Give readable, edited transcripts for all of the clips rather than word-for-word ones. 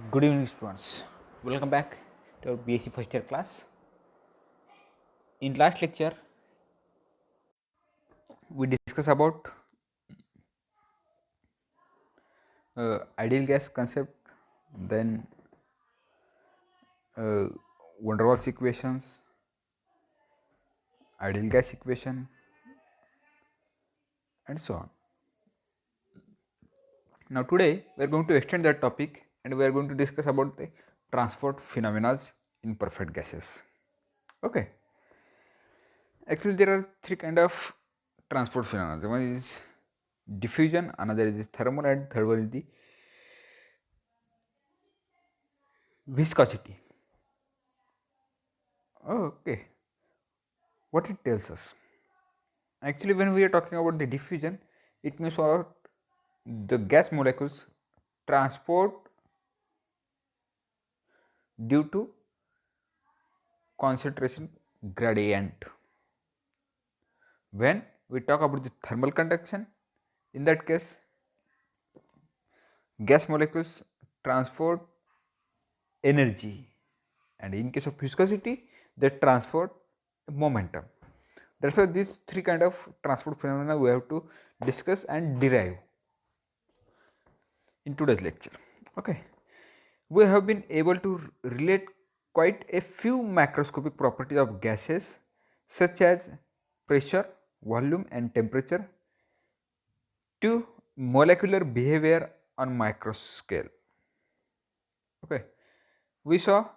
Good evening, students. Welcome back to our BSc first year class. In last lecture, we discussed about ideal gas concept, then uh, van der Waals equations, ideal gas equation, and so on. Now, today we are going to extend that topic, and we are going to discuss about the transport phenomena in perfect gases. Okay. Actually, there are three kind of transport phenomena. One is diffusion, another is thermal, and third one is the viscosity. Okay, what it tells us? Actually, when we are talking about the diffusion, it means what the gas molecules transport due to concentration gradient. When we talk about the thermal conduction, in that case, gas molecules transport energy, and in case of viscosity, they transport momentum. That's why these three kind of transport phenomena we have to discuss and derive in today's lecture. Okay, we have been able to relate quite a few macroscopic properties of gases such as pressure, volume and temperature to molecular behavior on micro scale. Okay, we saw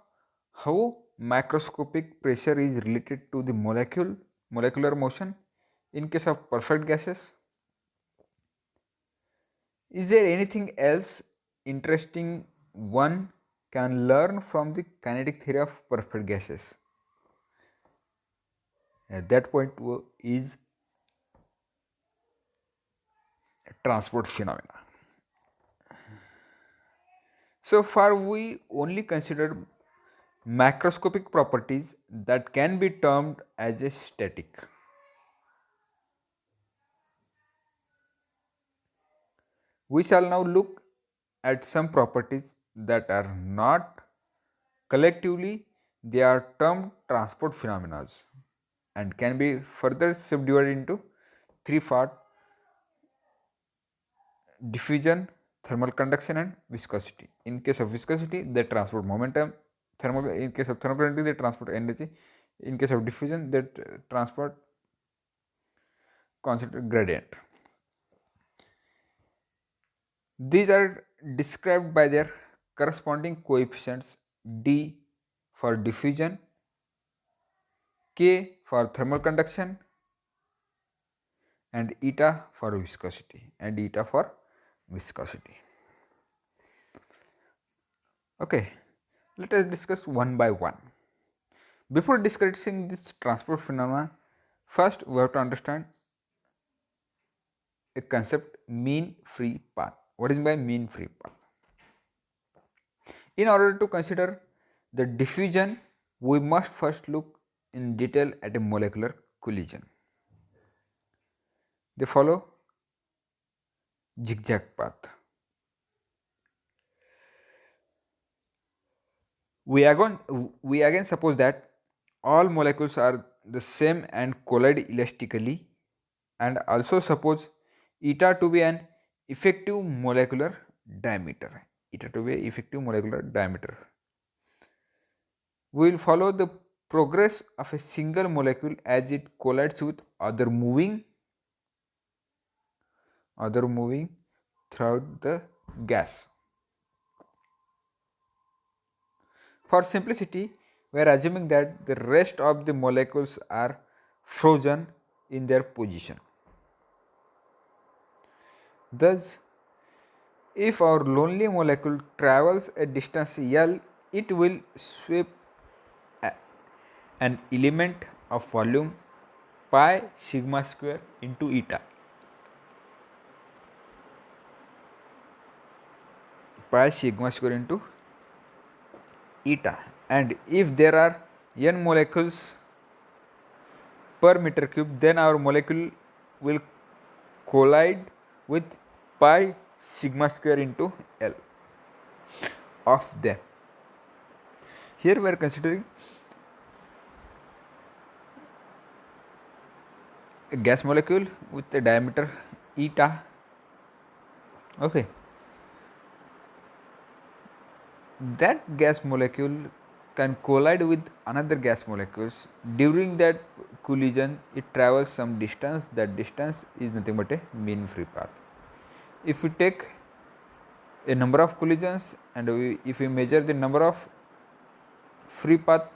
how macroscopic pressure is related to the molecular motion in case of perfect gases. Is there anything else interesting one can learn from the kinetic theory of perfect gases? That point is transport phenomena. So far, we only considered macroscopic properties that can be termed as a static. We shall now look at some properties that are not collectively, they are termed transport phenomena and can be further subdivided into three parts: diffusion, thermal conduction and viscosity. In case of viscosity, they transport momentum. In case of thermal conductivity, they transport energy. In case of diffusion, they transport concentration gradient. These are described by their corresponding coefficients: d for diffusion, k for thermal conduction, and eta for viscosity. Okay, let us discuss one by one. Before discussing this transport phenomena, first we have to understand a concept: mean free path. What is by mean free path? In order to consider the diffusion, we must first look in detail at a molecular collision. They follow zigzag path. We again suppose that all molecules are the same and collide elastically, and also suppose eta to be an effective molecular diameter. We will follow the progress of a single molecule as it collides with other moving throughout the gas. For simplicity, we are assuming that the rest of the molecules are frozen in their position. Thus, if our lonely molecule travels a distance L, it will sweep an element of volume pi sigma square into eta. And if there are n molecules per meter cube, then our molecule will collide with pi sigma square into L. of them. Here we are considering a gas molecule with a diameter eta. Okay, that gas molecule can collide with another gas molecules. During that collision, it travels some distance. That distance is nothing but a mean free path. If we take a number of collisions and if we measure the number of free path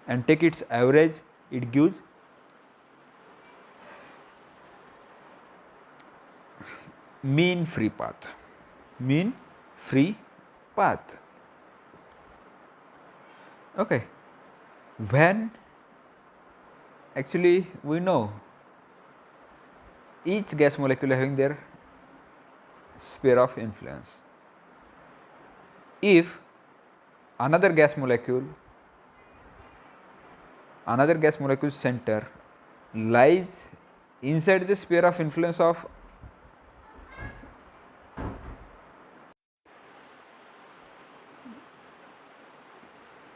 and take its average, it gives mean free path. Mean free path. Okay, when actually we know each gas molecule having their sphere of influence. If another gas molecule center lies inside the sphere of influence of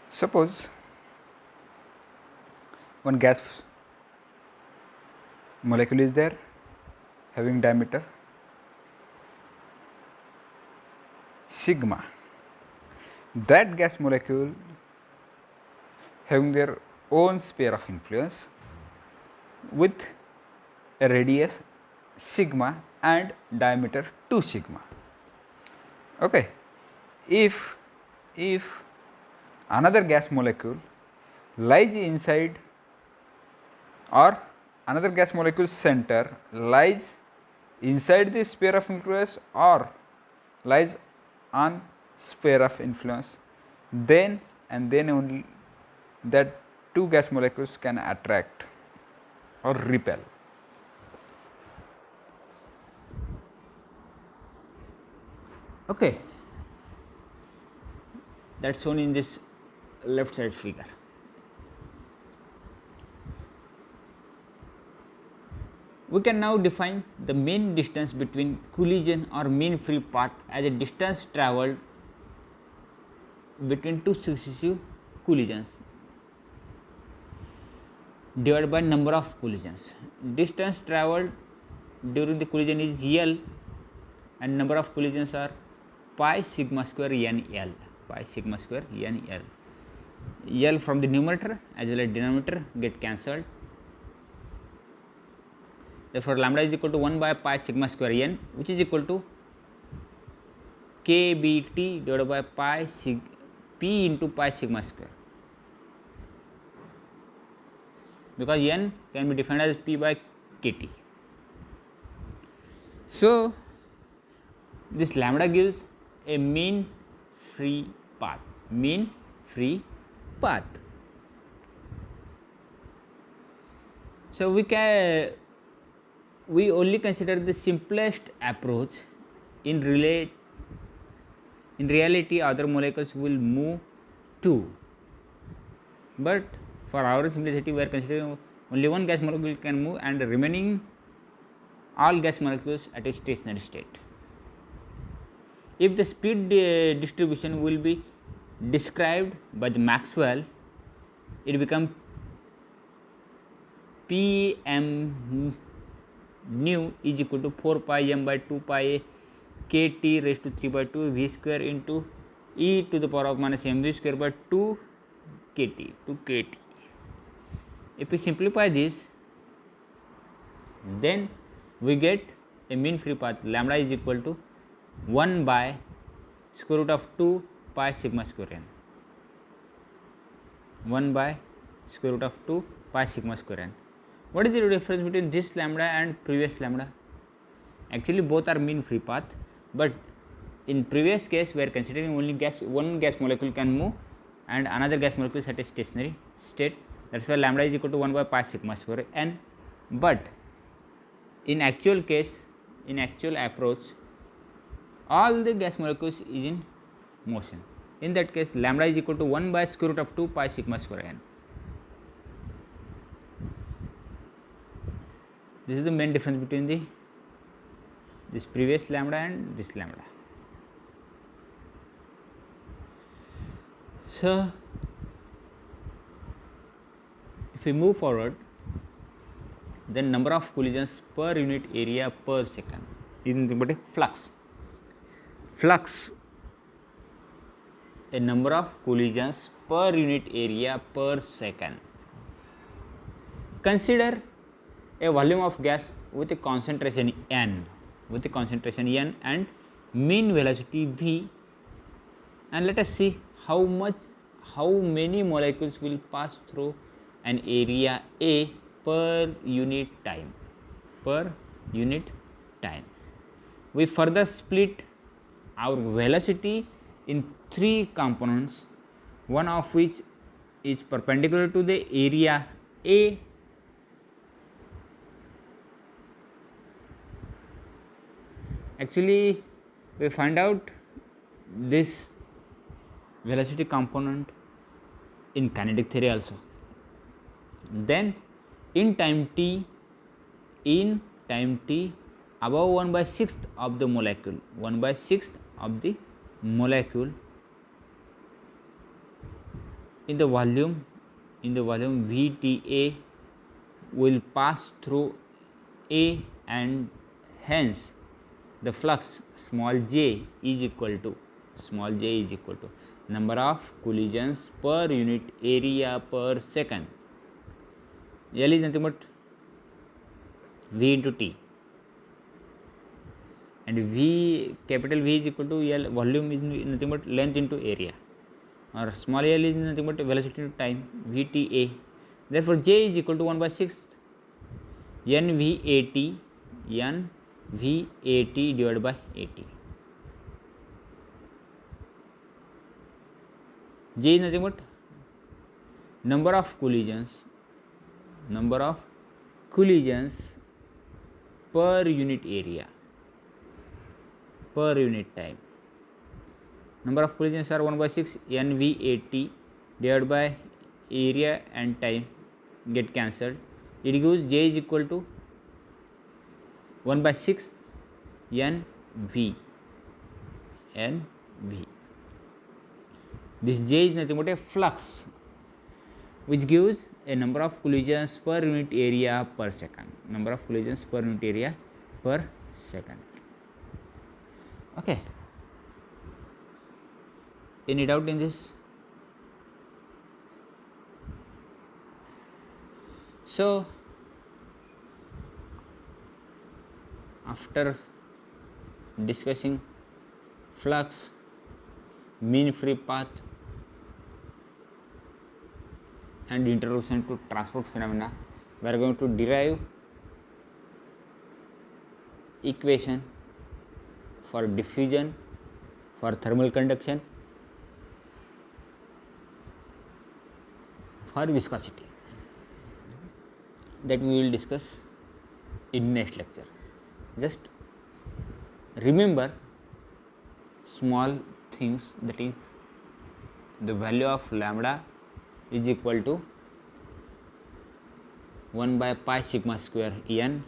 suppose one gas molecule is there having diameter sigma. That gas molecule having their own sphere of influence with a radius sigma and diameter 2 sigma. Okay, if another gas molecule lies inside or another gas molecule center lies inside the sphere of influence or lies on sphere of influence, then and then only that two gas molecules can attract or repel. Okay, that's shown in this left side figure. We can now define the mean distance between collision or mean free path as a distance travelled between two successive collisions divided by number of collisions. Distance travelled during the collision is L and number of collisions are pi sigma square n L. Pi sigma square n L. L from the numerator as well as denominator get cancelled. Therefore, lambda is equal to 1 by pi sigma square n, which is equal to kBt divided by p into pi sigma square, because n can be defined as p by kt. So, this lambda gives a mean free path. Mean free path. So, we only consider the simplest approach. In reality other molecules will move too, but for our simplicity we are considering only one gas molecule can move and remaining all gas molecules at a stationary state. If the speed distribution will be described by the Maxwell, it becomes Pm nu is equal to 4 pi m by 2 pi kt raised to 3 by 2 v square into e to the power of minus mv square by 2 kt. If we simplify this, then we get a mean free path lambda is equal to 1 by square root of 2 pi sigma square n. 1 by square root of 2 pi sigma square n. What is the difference between this lambda and previous lambda? Actually both are mean free path, but in previous case we are considering only one gas molecule can move and another gas molecule is at a stationary state. That is why lambda is equal to 1 by pi sigma square n. But in actual case, in actual approach, all the gas molecules is in motion. In that case, lambda is equal to 1 by square root of 2 pi sigma square n. This is the main difference between this previous lambda and this lambda. So if we move forward, then number of collisions per unit area per second is nothing but a flux. A number of collisions per unit area per second. Consider a volume of gas with a concentration n, and mean velocity v, and let us see how many molecules will pass through an area A per unit time. We further split our velocity in three components, one of which is perpendicular to the area A. Actually, we find out this velocity component in kinetic theory also. Then in time t, above 1/6 of the molecule, in the volume VTA will pass through A, and hence the flux small j is equal to number of collisions per unit area per second. L is nothing but V into T, and capital V is equal to L, volume is nothing but length into area, or small l is nothing but velocity into time, VTA. Therefore J is equal to 1/6 NVAT divided by AT. J is nothing but number of collisions per unit area per unit time. Number of collisions are 1/6 NVAT divided by area and time get cancelled. It gives J is equal to 1/6 NV. This J is nothing but a flux which gives a number of collisions per unit area per second. Okay. Any doubt in this? So after discussing flux, mean free path, and introduction to transport phenomena, we are going to derive equation for diffusion, for thermal conduction, for viscosity, that we will discuss in next lecture. Just remember small things, that is the value of lambda is equal to 1 by pi sigma square n,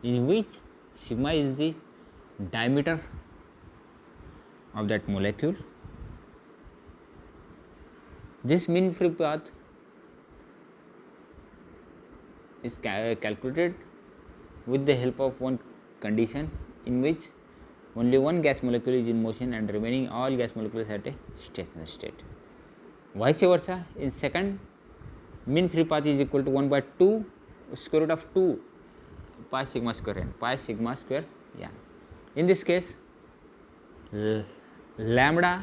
in which sigma is the diameter of that molecule. This mean free path is calculated with the help of one condition, in which only one gas molecule is in motion and remaining all gas molecules at a stationary state. Vice versa, in second, mean free path is equal to 1/2 square root of 2 pi sigma square n. In this case, lambda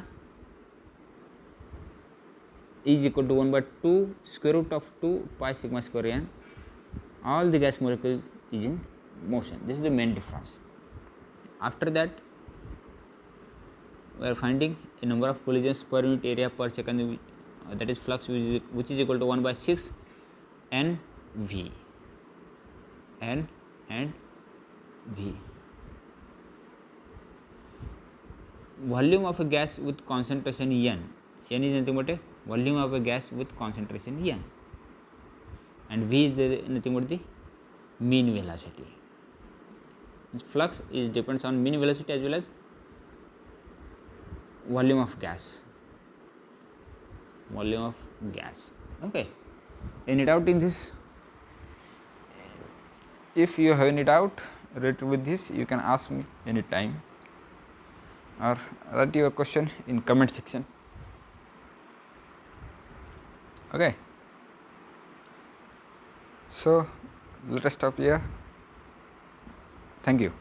is equal to 1/2 square root of 2 pi sigma square n. All the gas molecules is in motion. This is the main difference. After that, we are finding a number of collisions per unit area per second, that is flux, which is equal to 1/6 NV. Volume of a gas with concentration N is nothing but a volume of a gas with concentration N, and V is nothing but the mean velocity. Flux is depends on mean velocity as well as volume of gas. Okay. Any doubt in this? If you have any doubt related with this, you can ask me anytime or write your question in comment section. Okay, so let us stop here. Thank you.